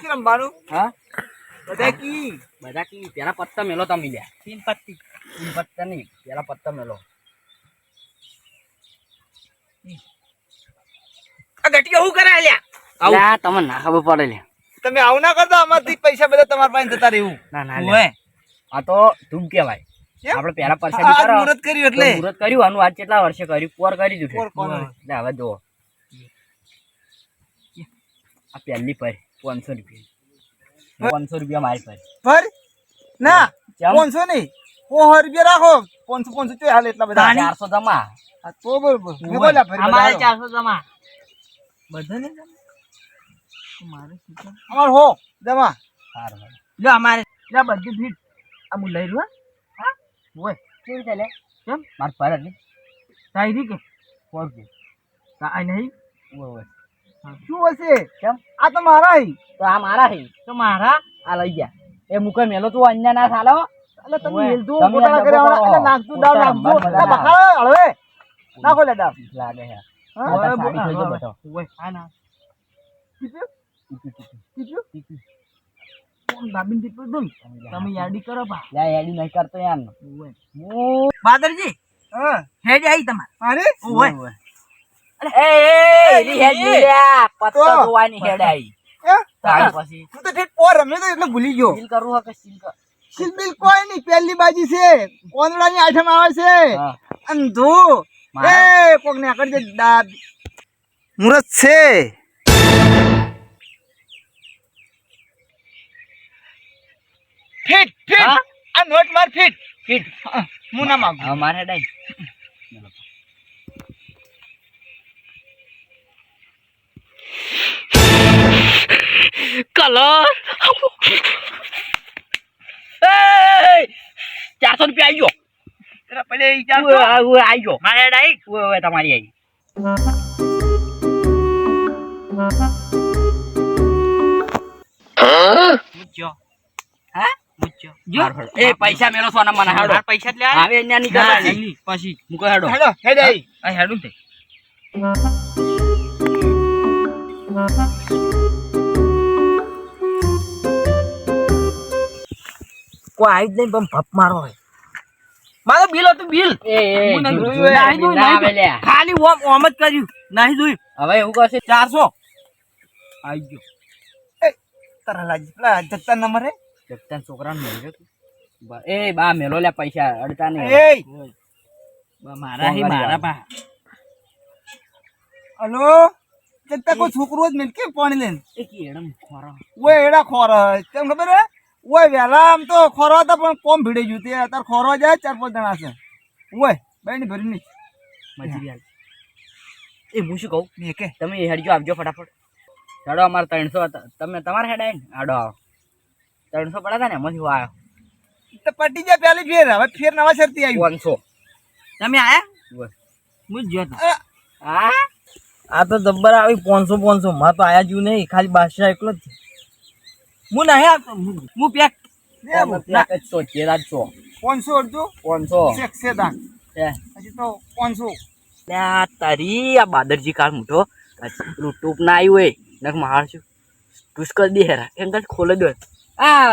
શું રમવાનું? હા બધા કી બધા કી પેલા પત્તા મેલો તમે લ્યા. તીન પત્તા નહીં પેલા પત્તા મેલો. આ ગટિયો હું કરાય લ્યા? લ્યા તમને ના ખબર પડે લ્યા. તમે આવું ના કરતા, અમારથી પૈસા બધા તમારા પાસે જતા રહેવું. ના ના ઓવે. આ તો ધૂમ કહેવાય. કેમ? આપણે પેલા આ પરસાદી કરો. મુહૂર્ત કર્યું એટલે મુહૂર્ત કર્યું આનું આજ કેટલા વર્ષે કર્યું? પોર કરી દીધું. પોર કોણ? લે હવે જો આ પહેલી પર 500 રૂપિયા. 500 રૂપિયા મારી પર. ભર ના કેમ? 500 નહીં, 400 રૂપિયા રાખો. 500 ચોય હાલ એટલા બધા. 400 જમા. આ તો બરોબર. મેં બોલ્યા ભરી અમારે બધા 400 જમા. બધાને જમા? અમારે શું છે? અમાર હો જમા. સારું સારું. લો અમારે લે બધું ફીટ. આ હું લઈ રહ્યો. હા ઓય કેવી રીતે લે? કેમ? માર પર જ નહીં. તારી કે પોર કે. આ નહીં ઓય શું હશે? કેમ? આ તો મારા હી. તો આ મારા છે. તો મારા આ લઈ ગયા. એ મુકે મેલો તું અન્ય ના થાલો. એટલે તમે ઓય, મેલતું તમે ગોટાળા આ કર્યા ડબ્બો એટલે નાખતું દાવ ગોટાળા નાખતું. મજા આ ના બખાડો હળવે નાખો લે દાવ. લાગે છે. હા? આ તાર સાડી જોઈજો બેટો. ઓય આ ના કીધું? ટીકુ. કીધું? કોણ દાબીને દીધું દું તમે યાદી કરો બા. લે એડી નહીં કરતો યાર. ઓય હું બાદરજી હા હેડ આવી તમારે. મારે ઓય એરી હેડ ની લ્યા. પત્તો તો. જોવાની હેડ આવી. એ? તાળી પછી હું તો ઠેઠ પોર રમ્યો તો એટલે ભૂલી ગયો. સીલ કરવું કે સીલ કર. સિલબિલ કોઈ નહીં, પહેલી બાજી છે. કોંદડાની આઠમ આવે છે. હા. અંધુ મારા. એ કોક ને આગળ જે દાદ મુરત છે. ફિટ ફિટ હા? આ નોટ માર ફિટ. ફીટ. હું ના માંગુ. હવે મારે હેડ આવી. કલર 400 રૂપિયા આવી ગયો. તેરા પેલે ઈ ચાલતો. આવી ગયો. મારે હેડ આવી. તમારી આવી. મૂચ્યો હા? મૂચ્યો એ પૈસા મેલો સોના મને હાડો. મારા પૈસા જ લે આ. આવે અહીંયા ની ના, ગરજ નહીં, પછી મુકો હાડો. હેડો હેડ આઈ. આ હેડું તે કોઈ આવી જ નહીં પણ ભપ મારો હોય. મારો બિલ હતું બિલ. હું નહીં જોયું. નાહી જોયું, નાહી આવે જોયું. લ્યા. ખાલી ઓમ જ કર્યું નાહી જોયું. હવે એવું કરશે 400 આવી ગયો. તારા લાજી પેલા જગતા નંબર હે. જગતાન છોકરાને મેલ્યો તું. એ બા મેલો લે પૈસા અડતા નહીં. એ મારા હી મારા પા. હલો જગતા કોઈ છોકરો જ મેલ કે પાણી લઈને એ કેડમ ખોરો. ઓય એડા ખોર કેમ ખબર હે? ઓય વેલા આમ તો ખોરવા હતા પણ કોમ ભીડી ગયું તે અત્યારે ખોરવા જાય 4-5 જણા છે. ઓય બેની ભરી ની મજૂરી હાલ. એ હું શું કહું ને કે તમે એ હેડજો આવજો ફટાફટ. હેડો અમારે 300 હતા. તમે તમારે હેડ આવીને આડો આવો. 300 પડ્યા હતા ને એમાંથી હું આવ્યો તો પટી જાય પેલી ફેર, હવે ફેર નવા શરતી આવ્યું. 500. તમે આયા બોલ. હું જ જોતો. હા આ તો જબ્બર આવી 500 માં તો આયા જ્યું નહીં ખાલી બાદશાહ એકલો જ છે. હું નહીં આવતો હું પેક પેકેજ 100 500 અડધો 500 શેક છે દાન છે. હજી તો 500. લ્યા તારી આ બાદરજી કાળ મૂઠો પેલું ટૂપ ના આવ્યું હોય નક માર છું ટૂસ કરી દે હેરા એમ તો ખોલે દો. આ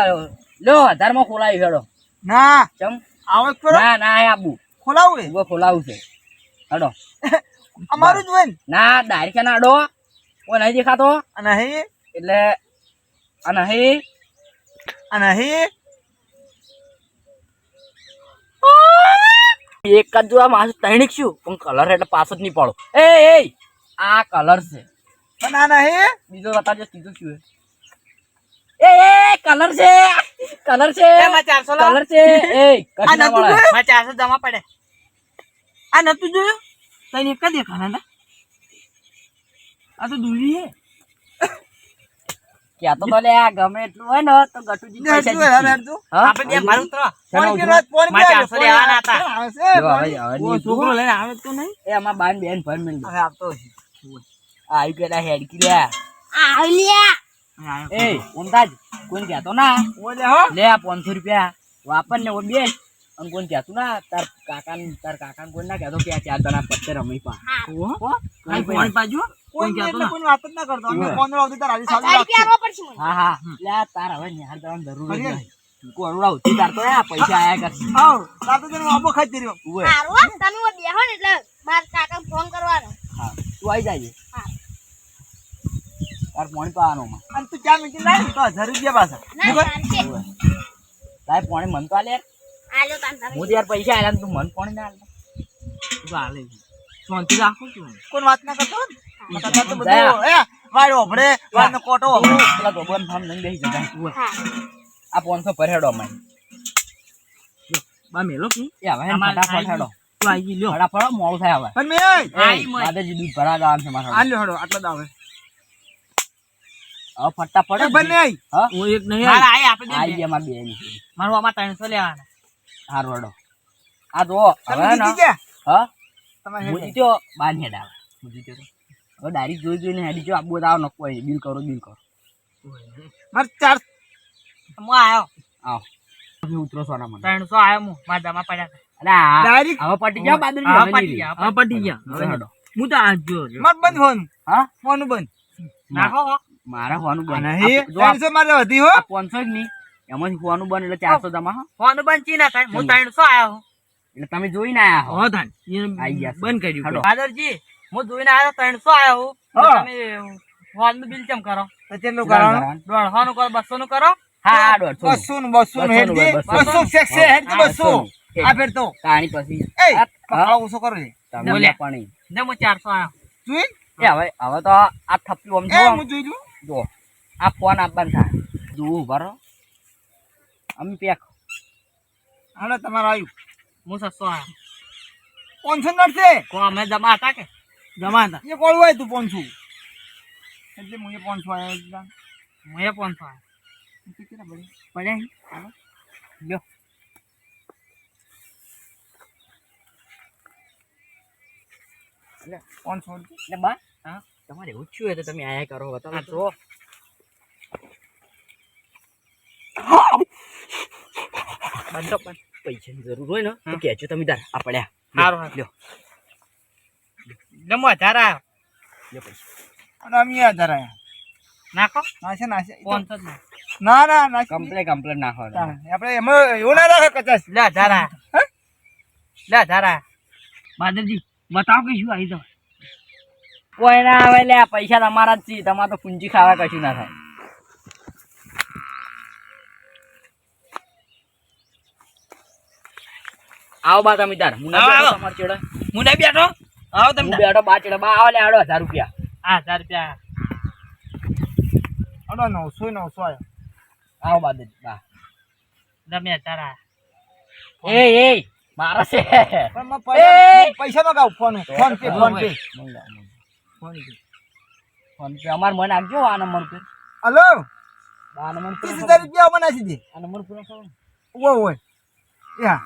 લો 1000 માં ખોલાવી હેડો. ના ચમ આવે ખરો ના ના આબુ ખોલાવું હે ઉભો ખોલાવું છે હેડો. અમારું જ હોય ને. ના ડાયરેક્ટ ના અડો કોઈ નહીં દેખાતો અને હે એટલે અને હે અને હે એક જ જો આ માણસ તૈણિક છું પણ કલર એટલે પાછો જ નહીં પડો. એ એ આ કલર છે પણ આ નહીં બીજો બતાવજો સીધું શું એ કલર છે કલર છે એમાં 400 લાવ. કલર છે એ આ કશું ના નતું મળે. જોયું? મારે 400 જમા પડે. આ નતું જોયું? તને એક જ દેખાણા હતા. આ તો દૂરી હે. ક્યાં તો લે આ ગમે એટલું હોય ને તો ગટુજી પૈસા હેડજો હેડ જીતી. હેડજો હા? આપણે બે મારું ઉતરવા. ફોન કર્યો ફોન મારે કર્યો 400 લેવાના હતા. આવશે જો હવે હવે ઓ નહીં છોકરો લઈને આવે તો નહીં. એ આમાં બાન બેન ભર મેલ દે. હવે આપતો હશે. આવી પેલા હેડકી લે આવ્યો. એ ઊંધાજ કોઈને કહેતો ના ઓલે હો લે આ 500 રૂપિયા વાપર ને ઓ બેન અને કોઈને કહેતું ના તાર કાકાને કોઈ ના કહેતો કે આ 4 જણા પત્તે રમી પા ઓહો. આ ફોન પાજો. કોઈ કહેતો એટલે ના. કોઈ વાત જ ના કરતો અમે ઓવે. 15 આવતી તાર હાલી સાલી 1000 રૂપિયા રાખશું. આપવા પડશે મને. હા હા લે આ તાર હવે નિહાળ કરવાની જરૂર જ કરીએ. નહીં કોરોડા ઉઠી તાર તો આ પૈસા આયા કરશે હાઉ તાર તો તને વાપો ખાઈ જ રહ્યો. ઉવે. હારું હો, તમે ઓ બેહો ને એટલે મારા કાકાને ફોન કરવાનો. હા તું આવી જાય હા. તાર પાણી પાવાનો માં અને તું ચા મીઠી લાવી તો 1000 રૂપિયા પાછા ના, બરાબર? ચાલશે. તાર પાણી મન તો આલે યાર. આલ્યો તાન તમે. હું તો યાર પૈસા આલ્યા ને તું મન પાણી ના આલે તું તો હાલે છે. શાંતિ રાખો છું. કોઈ વાત ના કરતો ને? તાર તો બધું દયા. વાળો ઓભળે વાળનો કોટો ઓભળે. પેલા ગોબન ફાર્મ લઈને બેસી જતા હા. આ 500 પર હેડો અમારી બા મેલો કી એ હવે હેડ અમારે ફટાફટ હેડો તું આવી ગઈ લ્યો. ફટાફટ મોડું થાય હવે પણ મેં આઈ મોય. દાદાજી દૂધ ભરા જવાનું છે મારે હવે. આલ્યો હડો આટલો દાવ હે. હવે ફટાફટ એ બંને આઈ હા હું એક નહીં મારા આઈ આપણે આઈ બે. ગયા મારા બેની મારું આમાં 300 લેવાના. હારું હેડો આ જો તમે હવે જીતી ને ગયા હા તમારે હું હેડ. જીત્યો બાર હેડ આવે હું જીત્યો તો. હવે ડાયરેક્ટ જોઈ જોઈને હેડી જો આબુ આવો નકો બિલ કરો બિલ કરો મારે 4 હું આયો આવો તમે ઉતરો સોના મને 300 આયો હું મારા જમા પડ્યા હતા. અરે આ ડાયરેક્ટ હવે પટી ગયા બાદરી હા હવે પટી નહીં ગયા હવે પટી ગયા હવે હવે હેડો હું તો આજ જો માર બંધ ફોન હા ફોન બંધ નાખો હો. મારા ફોનું બન નહીં જો આ 300 મારે વધી હો 500 જ નહીં એમાંથી ફોનું બન એટલે 400 જમા હા ફોન બંધ ચી ના થાય હું 300 આયો હું. એટલે તમે જોઈને આયા હો હો થાન આઈ ગયા છે. બંધ કર્યું હાલો. ફાધરજી હું જોઈને આવ્યો 300 આયો હું હા. તમે ફોન નું બિલ કેમ કરો તો કેટલું કરવાનું 150 નું કરો 200 નું કરો હા 150 200 નું 200 નું હેડ દે 200 200 સેક્સે હેડ દે 200 આ ફેર તો તાણી પછી એ હા. પકડો ઓછો કરો છે તમે બોલ્યા. પાણી ને હું 400 આયો જોઈ એ હવે તો આ થપ્પી આમ એ જો હું જોઈ લઉં જો આ ફોન આપવાનું થાય જોવું ઉભા રહો અમે પેક હાલો તમારું આવ્યું હું 600 આયો 500 નોટ છે કો અમે જમા હતા કે જમા હતા એ કોણ હોય તું 500 એટલે મુએ 500 આયા હું એ 500 આયો કેટલા પડે પડ્યા હી? હાલો. લ્યો એટલે 500 એટલે બા હા તમારે એવું જ થયું હોય તો તમે આયા કરો આ બતાવો જો બંધો પણ પૈસાની જરૂર હોય ને તો કહેજો તમે તાર આ પડ્યા હારું, હારું. લ્યો ને હું 1000 આયો લ્યો પૈસા અને અમે 1000 આયા નાખો નાશે નાશે ઈ તો- 500 જ નાખો. ના ના નાશે કમ્પ્લેટ નાખો આપણે એમાં એવું ના રાખે કચાસ લે 1000 આયા લે 1000 આયા બાદરજી બતાવો કે શું આવી તો કોઈ ના આવે લે આ પૈસા તમારા જ છે તમારે તો પૂંજી ખાવા કશું ના થાય આવો બા તમે તાર હું આવો, આવો. તમારે ચેડે હું નહીં બેઠો આવો હું તમે બેઠો બા ચેડે બા આવો લે આડો 1000 રૂપિયા હા 1000 રૂપિયા અડો 900 આયા આવો બા દે બા તમે 1000 આયા એ મારા છે પણ માં એ! પૈસા મગાવ phone PhonePe PhonePe PhonePe અમાર મને આપજો આ નંબર પર હલો આ નંબર પર 30000 રૂપિયા મને નાખી દે આ નંબર પર કરો ઓય યા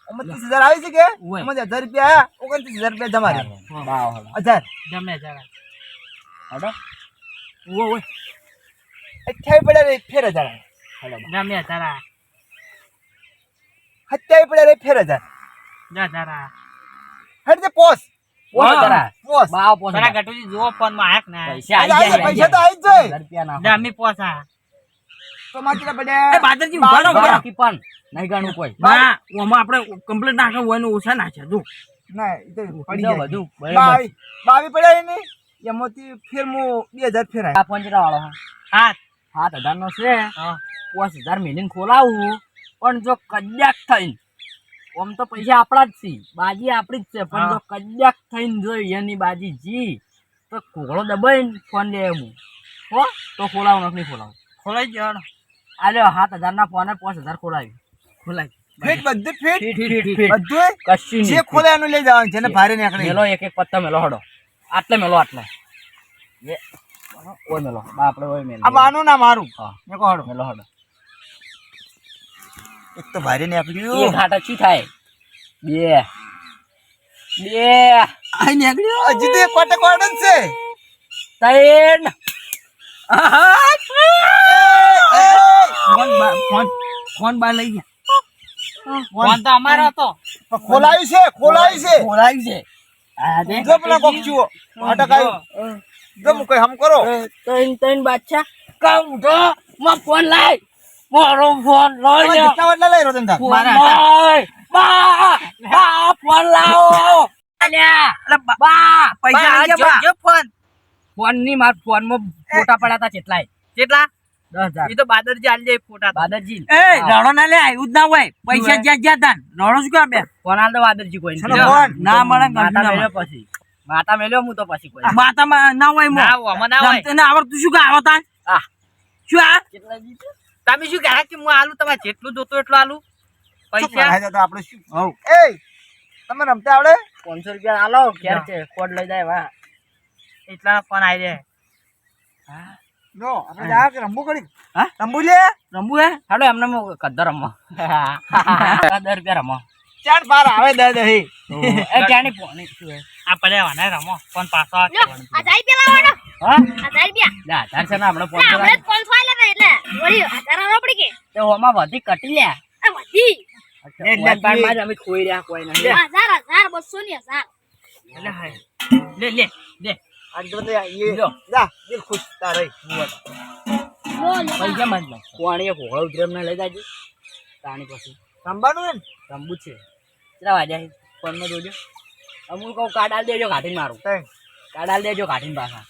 અમે 30000 આવી છે કે ઓય. અમે 1000 રૂપિયા આયા 29000 રૂપિયા જમા રહે બા હડો 1000 તમે 1000 હડો ઓય 28 પડ્યા રે ફેર 1000 હડો બા તમે 1000 આયા 27 પડ્યા રે ફેર 1000 1000 આયા હેડ દે પોસ પોસ કરા પોસ બા આવો પોસ જરા ગટુજી જુઓ ફોન માં આયા કે ના પૈસા આવી ગયા પૈસા તો આવી જ જાય રૂપિયા ના ને અમે પોસા તો માં કેટલા પડ્યા બાદરજી ઉભા રહો, ઉભા રહો. બાકી પણ નહીં ગણવું કોઈ ના ઓમાં આપણે કમ્પ્લીટ નાખે હોય ને ઓછા નાખ્યા જો ના એ તો પડી જો જાય બધું બાવી પડ્યા ને એમાંથી ફેર હું 2000 ફેર આ પંજરા વાળો હા 7000 નો છે હા 5000 મેલીને ખોલાવું પણ જો કદાચ થઈને આમ તો પૈસા આપણા જ છે બાજી આપણી જ છે પણ જો કદાચ થઈને જો એની બાજી જી તો ઘોડો દબાઈને ફોન લે હું હો તો ખોલાવું નથી ખોલાવું ખોલાઈ જવાનો આલ્યો 7000 ના ફોન 5000 ખોલાવી ખોલાઈ ફીટ બધું ફીટ ફીટ બધું કશું જે નહીં ખોલે એનું લઈ જવાનું જેને ભારે નીકળે મેલો એક એક પત્તા મેલો હડો આટલે મેલો આટલે એ ઓય મેલો બા આપણે ઓય મેલો આ બાનું ના મારું હા મેં કહો હડો મેલો હડો એક તો ભારે એ નીકળ્યું ઘાટા ચી થાય બે આ નીકળ્યું હજી તો એક કોટે કોટ જ છે ત્રણ ફોન બા લઈ ગયા ફોન તો અમારો હતો પણ ખોલાયું છે ખોલાવી છે હા દે જો પેલા કોક જુઓ અટક આવ્યું જો હું કઈ હમ કરો તૈન બાદશાહ કામ ઉઠો માં ફોન લાય મારો ફોન લઈ લે કેટલા વાટલા લઈ રહ્યો તમે ફોન લાય બા ફોન લાવો અલ્યા બા પૈસા લઈ ગયા બા. ફોન ફોન ની માર ફોન માં ફોટા પડ્યા હતા કેટલાય કેટલા 10,000 એ તો બાદરજી આલી જાય ફોટા બાદરજી એ રડો ના લે આવ્યું જ ના હોય પૈસા જ્યાં જ્યાં તાન રડો શું બે ફોન આલ દો બાદરજી કોઈ શેનો ફોન? ના મળે માતા મેલ્યો પછી માતા મેલ્યો હું તો પછી કોઈ માતામાં ના હોય ના હોય, આમાં ના હોય. તને આવડતું શું કે આવો તાન આ શું આ કેટલા જીતે તમે શું કહે કે હું આલુ તમારે જેટલું જોતો એટલું આલુ પૈસા આપણે શું હવ એ તમે રમતા આવડે 500 રૂપિયા આલો ઘેર છે કોડ લઈ જાય વાહ એટલા ફોન આવી જાય નો આપણે જા કે રમવું કરી હા? રમવું લે રમવું હે હાલો એમને કદ્દર રમો 10 રૂપિયા રમો ચાર પાર આવે દે દે એ ક્યાંની પોણી શું હે આ પડે વાને રમો ફોન પાછો આ લો, આ જાય પેલા વાળો. હા આ જાય બ્યા. લે 1000 છે ને આપણે ના, આપણે 500 જ 500 આલ્યા હતા એટલે. વળી 1000 આલવા પડી કે? તે ઓમાં વધી કટી લે આ વધી. એટલે બારમાં જ અમે ખોઈ રહ્યા કોઈ નહીં 1000, 200 ની 1000. એટલે હાય લે લે લે આજ તો એ લો. જા દિલ ખુશ તારે લો, લો. પૈસા માં જ કોણીએ ઘોડો ઉતરેમ ને લઈ જાજે તાણી પછી રમવાનું હે ને રમવું જ છે કેટલા વાગ્યા છે ફોન માં જોજો અમુક કહું કાર્ડ આલ દેજો કાઢીને મારું તઈ કાર્ડ આલ દેજો કાઢીને પાછા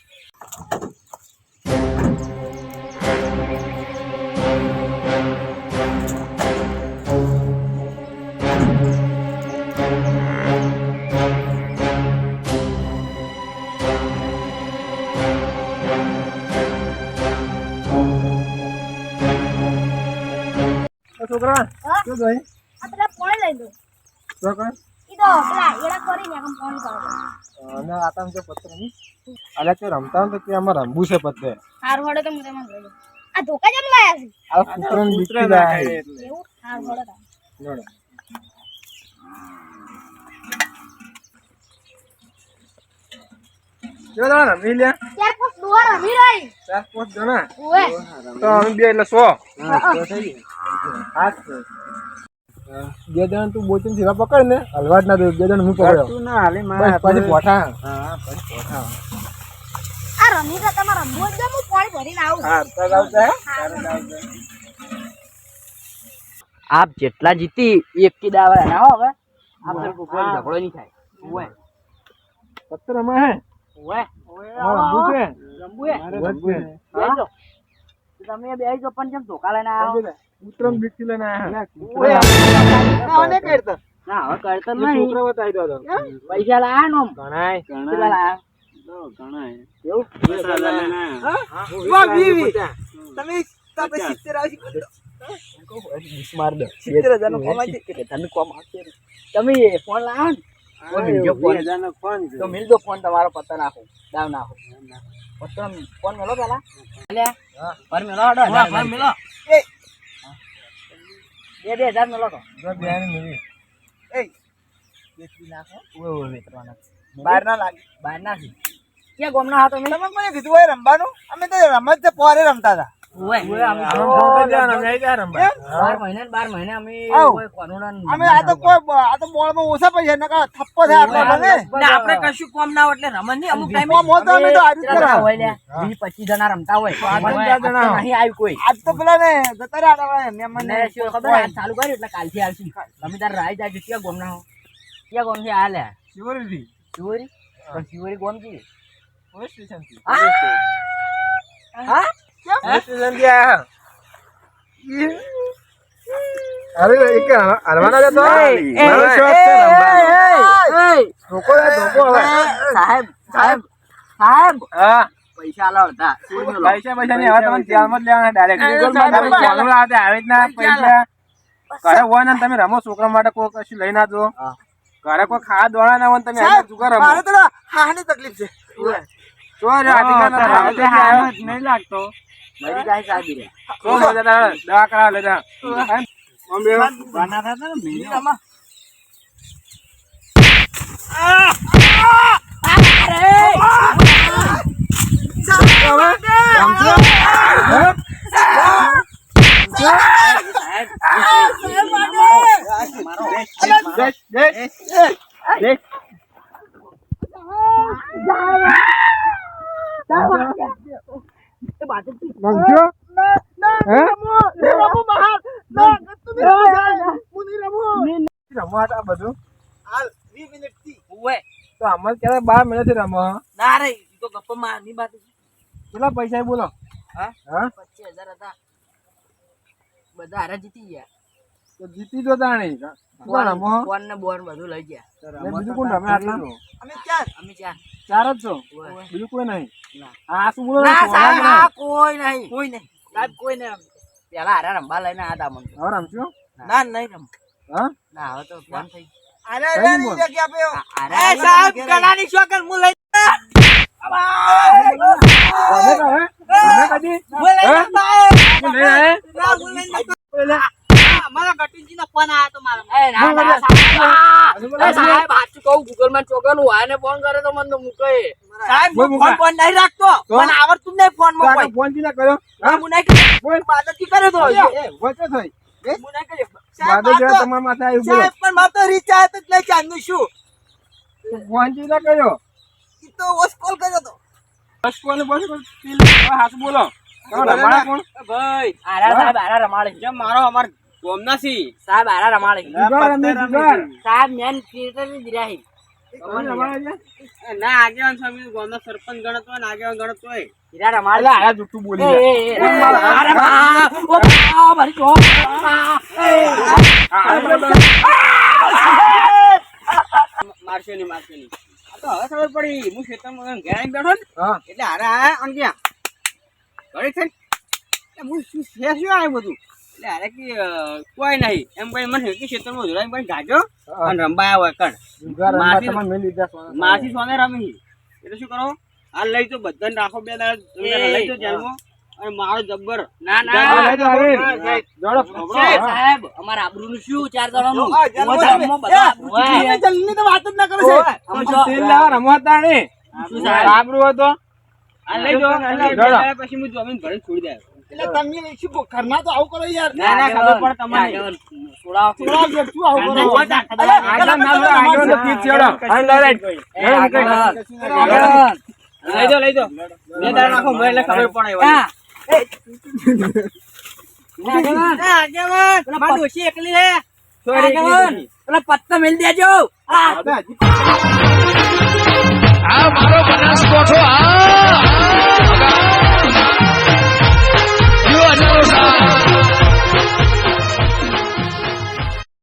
છોકરા હા? શું જોઈ આ પેલા પોણી લઈ દો. છોકરા ઈ તો પેલા એડા કરીને આમ પોણી પાડો. અને આતા જે પત્ર ની અલે તે રમતા તો કે અમાર રમવું છે પત્તે હારું હળો તો હું તેમાં લઈ લઉં. આ ધોકા જેમ લાયા છે? આ કૂતરાને બીકી જાય એવું? હારું હળો તો. નોડો જો દાણા રમી લે ચાર પાંચ દુવાર રમી રહી. 4-5 જણા ઓવે. તો અમે બે એટલે 100 બે જણ તું બોચન સીધા પકડ ને હલવાટ ના દે બે જણ હું પકડ્યો તું ના હાલે માર પછી પોઠા હા પછી પોઠા આ રમી તો તમારે રમવું જ છે, હું પોણી ભરીને આવું. હા તો આવતા આપ જેટલા જીતી એક કી દાવા ના હો હવે આપણે કોઈ ઝઘડો નહીં થાય ઓય પત્ર માં હે ઓય રમવું છે રમવું હે રમવું છે બેજો તમે બેજો પણ જેમ ધોકા લઈને આવો ઉતરમ બીકી લઈને આયા ઓય ના ને કરતા ના હવે કરતો છોકરા નહીં બતાવી દો પૈસા લાયા નો ગણાય કેટલા લાયા એવું વાહ બીવી તમે તમે 70 આવી માર દો 70,000 નો કમાઈ કે તમે કોમ આવશે તમે ફોન લાવો ને ઓ મિલજો ફોન તો મિલ દો ફોન તમારો પત્તા નાખો દાવ નાખો પત્તા ફોન મેલો પેલા અલ્યા પર મેલો હડો પર મેલો એ 2000 મેલો તો જો બેન મિલી એ બેસી નાખો ઓય વેતવાના બહાર ના લાગે બહાર નાખી ક્યાં ગોમના હા તમે તમે મને કીધું હોય રમવાનું અમે તો રમત છે પોરે રમતા હતા ઓય અમે તો 12 મહિને અમે આવ. ઓય કોનુડા અમે આ તો બોલ માં ઓછા પૈસા નકા થપ્પો થાય આટલો બને ને આપણે કશું કોમ ના હોય એટલે રમણ નહીં અમુક ટાઈમે કોમ હોતો અમે તો આજ કેટલા કરા હોય લે 20-25 જણા રમતા હોય પાંચ ઓય, જણા આજ તો નહીં આવ્યું કોઈ આજ તો પેલા ને જતા રહ્યા હતા મેં મને મને શું ખબર આજ ચાલુ કર્યું એટલે કાલથી આવશું તમે તાર રાઈ જાય ક્યાં ગોમના હો ક્યાં ગોમ છે હાલે શિવરીથી શિવરી પણ શિવરી ગોમ છે પોલીસ સ્ટેશન થી હા પોલીસ સ્ટેશન થી આયા અરે એક હલવાના જતો મારો શોખ છે રમવાનો ધોકો લે ધોકો હવે સાહેબ સાહેબ સાહેબ હા પૈસા આલો અડધા પૈસા ની હવે તમને ધ્યાનમાં જ લેવાના ડાયરેક્ટ ગૂગલ માં તમે ચાલુ આવે આવે જ ના પૈસા ઘરે હોય ને તમે રમો છોકરા માટે કોઈ કશું લઈ ના દો હા. ઘરે કોઈ ખાવા દોડા ના હોય ને તમે આજે જુગાર રમો મારે તો હાની તકલીફ છે તો નહીં લાગતો મરી જાય સાહેબ રે તો દવા કરાવ લેતા રમવા આ બધું હાલ 20 મિનિટ થી ઓવે તો આમાં ક્યારે 12 મિનિટથી રમો ના રે ઈ તો ગપ્પામાં ની વાત કેટલા પૈસા બોલો હા હા 25,000 હતા બધા હારા જીતી ગયા તો જીતી જો તાણી રમો ફોન ને બોન બધું લઈ ગયા ને બીજું કોણ રમે આટલા અમે ચાર અમે ચાર ચાર જ છો ઓવે. બીજું કોઈ નહીં ના. આ શું બોલો ના સાહેબ હવે આ કોઈ નહીં કોઈ નહીં સાહેબ કોઈ નહીં પેલા હારા રંબા લઈને આયા તા મને રમશું ના નહીં રમ હા ના હવે તો ફોન થઈ અરે કઈ રે બોલ? જગ્યા પે હારા એ સાહેબ કલાની શોકર મુ લઈ તમે કદી મુ લઈ હે? કોણ લઈને આયા? ના મુ લઈ મારા ગટીજીનો ફોન આયો તો મારા એ ના ના સાહેબ એ સાહેબ સાચું કહું ગૂગલ માં ચોકનું હોય ને ફોન કરે તો મને તો મૂકે સાહેબ બોલ, હું મુકા. ફોન નહીં રાખતો તો? મને આવડતું નહીં ફોન માં કોઈ ફોન થી ના કર્યો હા હું નહીં કર્યો બોલ. બાદતી કરે તો એ વચ્ચે થઈ હું નહીં કર્યો સાહેબ બાદો જેવા આ તો- તમારા માથે આવ્યું બોલો સાહેબ પણ મારે તો રિચાર્જ જ નહીં ચાંદનું શું ફોન થી ના કર્યો ઈ તો વોસ કોલ કર્યો તો બસ કોને બસ હાથ બોલો તમે રમાડા કોણ ભાઈ હારા સાહેબ હારા રમાડે જેમ મારો અમાર ગોમના સી સાહેબ હારા રમાડે જુગાર રમે જુગાર સાહેબ મેન ક્રિએટર ની દિરાહી તમે રમાડે છે ના આગેવાન સ્વામી ગોમના સરપંચ ગણતો હોય ને આગેવાન ગણતો હોય હીરા રમાડે એટલે આયા જુઠ્ઠું બોલી એ, જાય. એ, એ, અરે બા, ઓ બા, મારી ચોપ. મારશો ની આ તો હવે ખબર પડી હું ખેતરમાં ઘેર આવીને બેઠો ને હા એટલે હારે આયા અને ગયા ઘરે છે ને, એટલે હું શું છે શું આવ્યું બધું એટલે હારે કે કોઈ નહીં એમ કઈ મને કે ખેતરમાં જોડાઈને પણ ગાજો અને રંબાયા હોય કણ જુગાર રમવા માસી- તમે મેં લીધા સોના. માસી સોને રમી એટલે શું કરો હાલ લઈ તો બધાને રાખો બે દાડા લઈ તો જેલમાં અને મારો જબ્બર ના હા, લઈ ના જાઓ, હવે. હા, જોડો, ફોફડો, સાહેબ, હા. સાહેબ અમારા આબરૂનું શું ચાર જણાનું હા, જલમો બધા છે. આબરૂમાં બધા આબરૂ એ, ચૂકી ગયા. જલ્દી તો વાત જ ના કરો ઓય, સાહેબ. અમે તમે જો- તેલ લાવો, રમવા તાણી. શું સાહેબ? આબરૂ હતો આ લઈ દો અને બે જોડો. દાડા પછી હું જમીન ભરીને છોડી દઉં એટલે તમે શું ઘરના તો આવું કરો યાર ના ના ખબર આગેવાન, પડે તમને આગેવાન, છોડાવો. શું આવું કરો આગળ ના લો, આગળ નો પીઠ છેડો. હાલ, લઈ, લઈ. એ, આગેવાન, આગેવાન. આગેવાન. લઈ દો બે દાડા નાખો મને એટલે ખબર પડે એવા. હા. આગેવાન, આગેવાન મારી ડોશી એકલી હે આગેવાન, પેલા પત્તા મેલ દેજો. હવે હજી આ મારો બનાસકોઠો આ